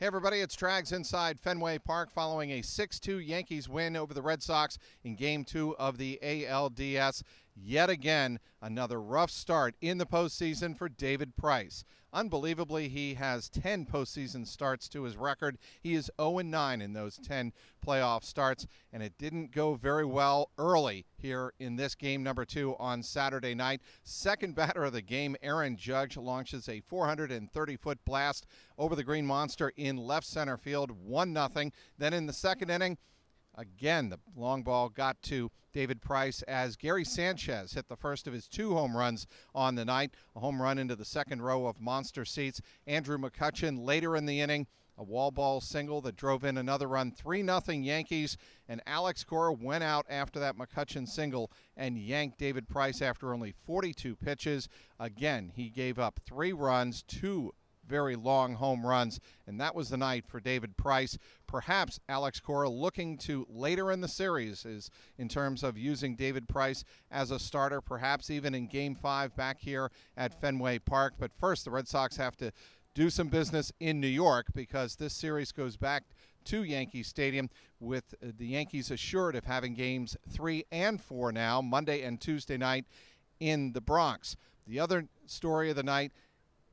Hey everybody, it's Trags inside Fenway Park following a 6-2 Yankees win over the Red Sox in Game 2 of the ALDS. Yet again, another rough start in the postseason for David Price. Unbelievably, he has 10 postseason starts to his record. He is 0-9 in those 10 playoff starts, and it didn't go very well early here in this game number 2 on Saturday night. Second batter of the game, Aaron Judge, launches a 430-foot blast over the Green Monster in left center field, 1-0. Then in the second inning, again, the long ball got to David Price as Gary Sanchez hit the first of his 2 home runs on the night, a home run into the second row of monster seats. Andrew McCutchen later in the inning, a wall ball single that drove in another run, 3-0 Yankees, and Alex Cora went out after that McCutchen single and yanked David Price after only 42 pitches. Again, he gave up 3 runs, 2 very long home runs, and that was the night for David Price. Perhaps Alex Cora looking to later in the series is in terms of using David Price as a starter, perhaps even in Game 5 back here at Fenway Park. But first, the Red Sox have to do some business in New York because this series goes back to Yankee Stadium with the Yankees assured of having Games 3 and 4 now, Monday and Tuesday night in the Bronx. The other story of the night,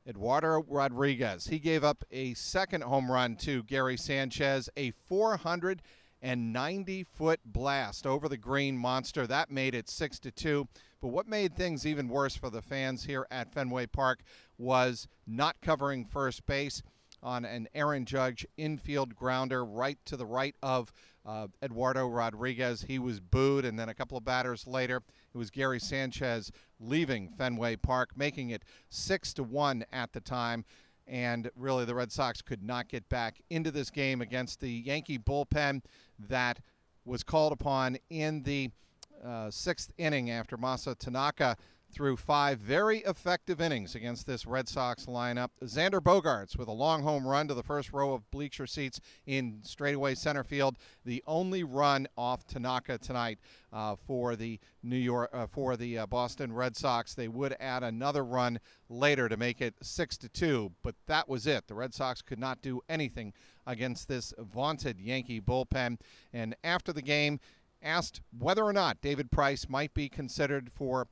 Eduardo Rodriguez. He gave up a second home run to Gary Sanchez, a 490-foot blast over the Green Monster. That made it 6-2. But what made things even worse for the fans here at Fenway Park was not covering first base on an Aaron Judge infield grounder right to the right of Eduardo Rodriguez. He was booed, and then a couple of batters later, it was Gary Sanchez leaving Fenway Park, making it 6-1 at the time. And really, the Red Sox could not get back into this game against the Yankee bullpen that was called upon in the 6th inning after Masa Tanaka threw 5 very effective innings against this Red Sox lineup. Xander Bogaerts with a long home run to the first row of bleacher seats in straightaway center field. The only run off Tanaka tonight for the Boston Red Sox. They would add another run later to make it 6-2, but that was it. The Red Sox could not do anything against this vaunted Yankee bullpen. And after the game, asked whether or not David Price might be considered for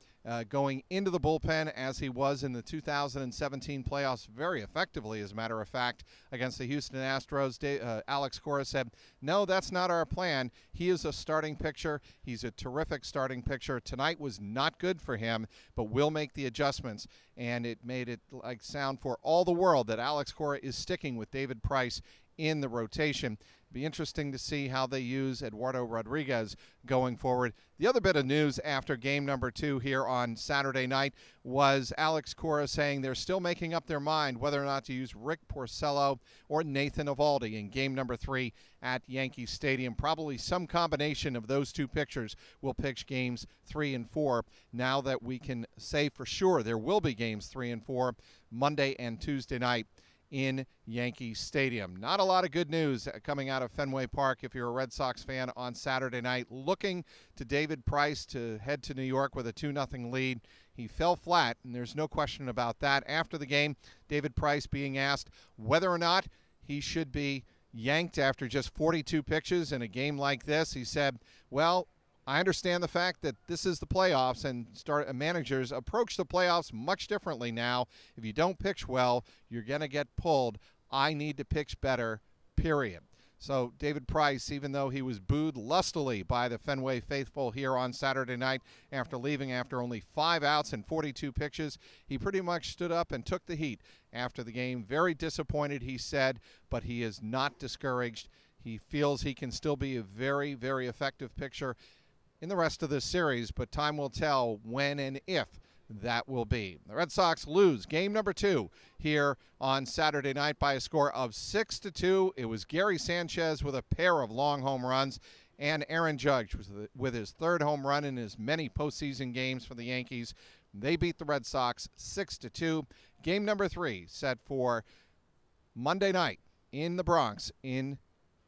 going into the bullpen as he was in the 2017 playoffs very effectively, as a matter of fact, against the Houston Astros. Alex Cora said, no, that's not our plan. He is a starting pitcher. He's a terrific starting pitcher. Tonight was not good for him, but we'll make the adjustments. And it made it like sound for all the world that Alex Cora is sticking with David Price in the rotation. Be interesting to see how they use Eduardo Rodriguez going forward. The other bit of news after game number 2 here on Saturday night was Alex Cora saying they're still making up their mind whether or not to use Rick Porcello or Nathan Eovaldi in game number 3 at Yankee Stadium. Probably some combination of those 2 pitchers will pitch games 3 and 4. Now that we can say for sure there will be games 3 and 4 Monday and Tuesday night in Yankee Stadium. Not a lot of good news coming out of Fenway Park if you're a Red Sox fan on Saturday night. Looking to David Price to head to New York with a 2-0 lead. He fell flat, and there's no question about that. After the game, David Price being asked whether or not he should be yanked after just 42 pitches in a game like this. He said, well, I understand the fact that this is the playoffs and managers approach the playoffs much differently now. If you don't pitch well, you're going to get pulled. I need to pitch better, period. So David Price, even though he was booed lustily by the Fenway faithful here on Saturday night after leaving after only 5 outs and 42 pitches, he pretty much stood up and took the heat after the game. Very disappointed, he said, but he is not discouraged. He feels he can still be a very, very effective pitcher in the rest of this series, but time will tell when and if that will be. The Red Sox lose game number 2 here on Saturday night by a score of 6-2. It was Gary Sanchez with a pair of long home runs, and Aaron Judge with his 3rd home run in as many postseason games for the Yankees. They beat the Red Sox 6-2. Game number 3 set for Monday night in the Bronx in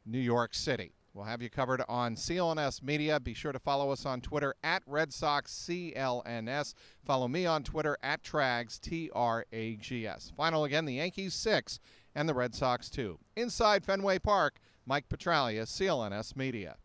New York City. We'll have you covered on CLNS Media. Be sure to follow us on Twitter at Red Sox CLNS. Follow me on Twitter at Trags, Trags. Final again, the Yankees 6 and the Red Sox too. Inside Fenway Park, Mike Petralia, CLNS Media.